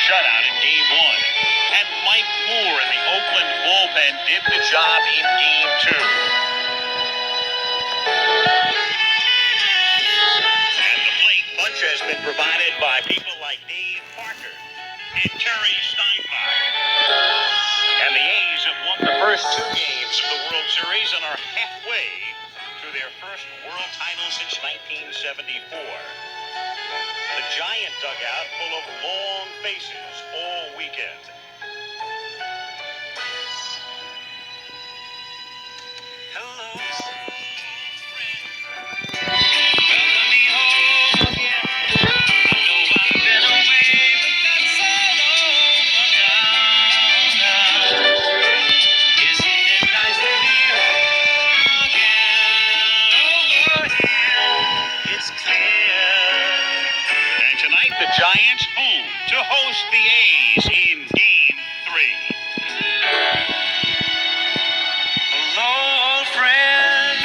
shutout in Game 1. And Mike Moore in the Oakland bullpen did the job in Game 2. And the plate punch has been provided by people like Dave Parker and Terry Steinbach. And the A's have won the first 2 games of the World Series and are halfway to their first world title since 1974. The Giant dugout full of long faces all weekend. Hello. Welcome me home again. I know I've been away, but that's so long now. Isn't it nice to be home again? Over here, it's clear. And tonight, the Giants home to host the A's in Game 3. Hello, old friend.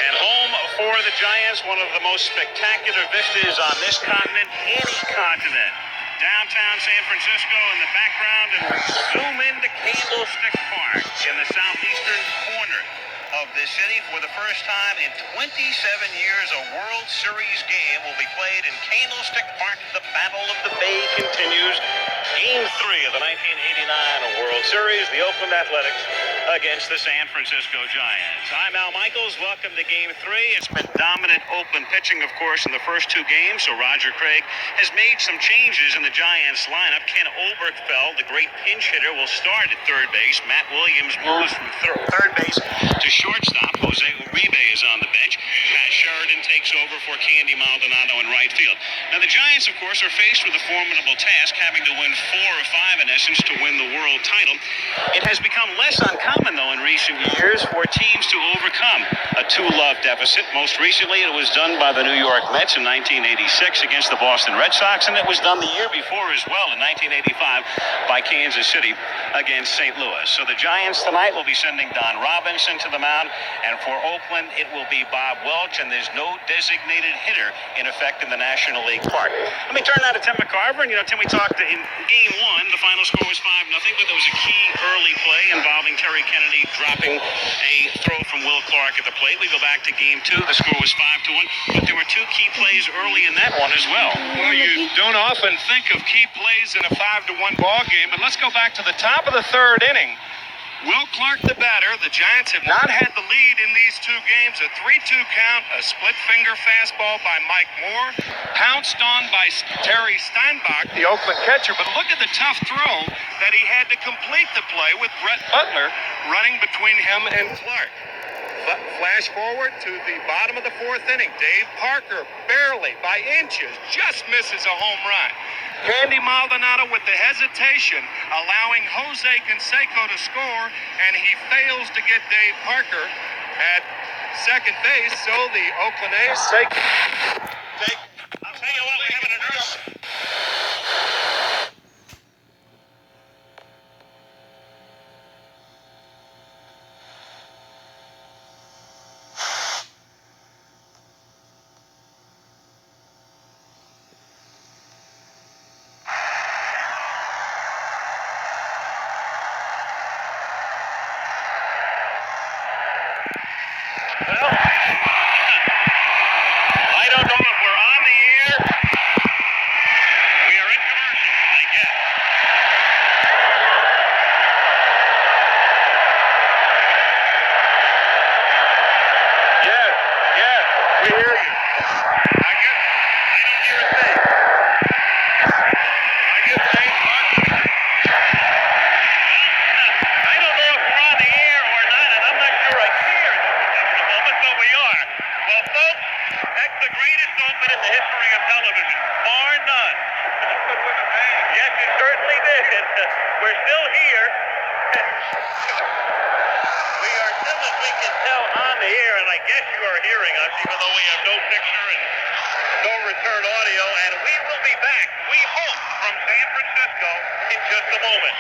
And home for the Giants, one of the most spectacular vistas on this continent, any continent. Downtown San Francisco in the background, and zoom into Candlestick Park in the southeastern corner of the city. For the first time in 27 years, a World Series game will be played in Candlestick Park. The Battle of the Bay continues. Game 3 of the 1989 World Series, the Oakland Athletics against the San Francisco Giants. I'm Al Michaels. Welcome to Game 3. It's been dominant Oakland pitching, of course, in the first 2 games, so Roger Craig has made some changes in the Giants lineup. Ken Oberkfell, the great pinch hitter, will start at third base. Matt Williams moves from third base to shortstop. Jose Uribe is on the bench. Pat Sheridan takes over for Candy Maldonado in right field. Now, the Giants, of course, are faced with a formidable task, having to win 4 or 5, in essence, to win the world title. It has become less uncommon, though, in recent years for teams to overcome a 2-love deficit. Most recently, it was done by the New York Mets in 1986 against the Boston Red Sox, and it was done the year before as well in 1985 by Kansas City against St. Louis. So the Giants tonight will be sending Don Robinson to the mound, and for Oakland, it will be Bob Welch, and there's no designated hitter in effect in the National League Park. Let me turn now to Tim McCarver, and Tim, we talked in Game 1, the final score was 5-0, but there was a key early play involving Terry Kennedy dropping a throw from Will Clark at the plate. We go back to Game 2, the score was 5-1, but there were 2 key plays early in that one as well. Well, you don't often think of key plays in a 5-1 ball game, but let's go back to the top of the 3rd inning. Will Clark, the batter. The Giants have not had the lead in these 2 games. A 3-2 count, a split-finger fastball by Mike Moore, pounced on by Terry Steinbach, the Oakland catcher. But look at the tough throw that he had to complete the play with Brett Butler running between him and Clark. Flash forward to the bottom of the 4th inning. Dave Parker, barely by inches, just misses a home run. Candy Maldonado with the hesitation, allowing Jose Canseco to score, and he fails to get Dave Parker at second base, so the Oakland A's take. I'll tell you what, we have an announcement. Well, I don't know if we're on the air. We are in commercial, I guess. Yeah, we hear you. I don't hear a thing. I guess Dave Parker. I don't know if we're on the air or not, and I'm not sure I care at this moment, but we are. Well, folks, that's the greatest open in the history of television, bar none. Yes, it certainly did. We're still here. We are still, as we can tell, on the air, and I guess you are hearing us, even though we have no picture and no return audio, and we will be back, we hope, from San Francisco in just a moment.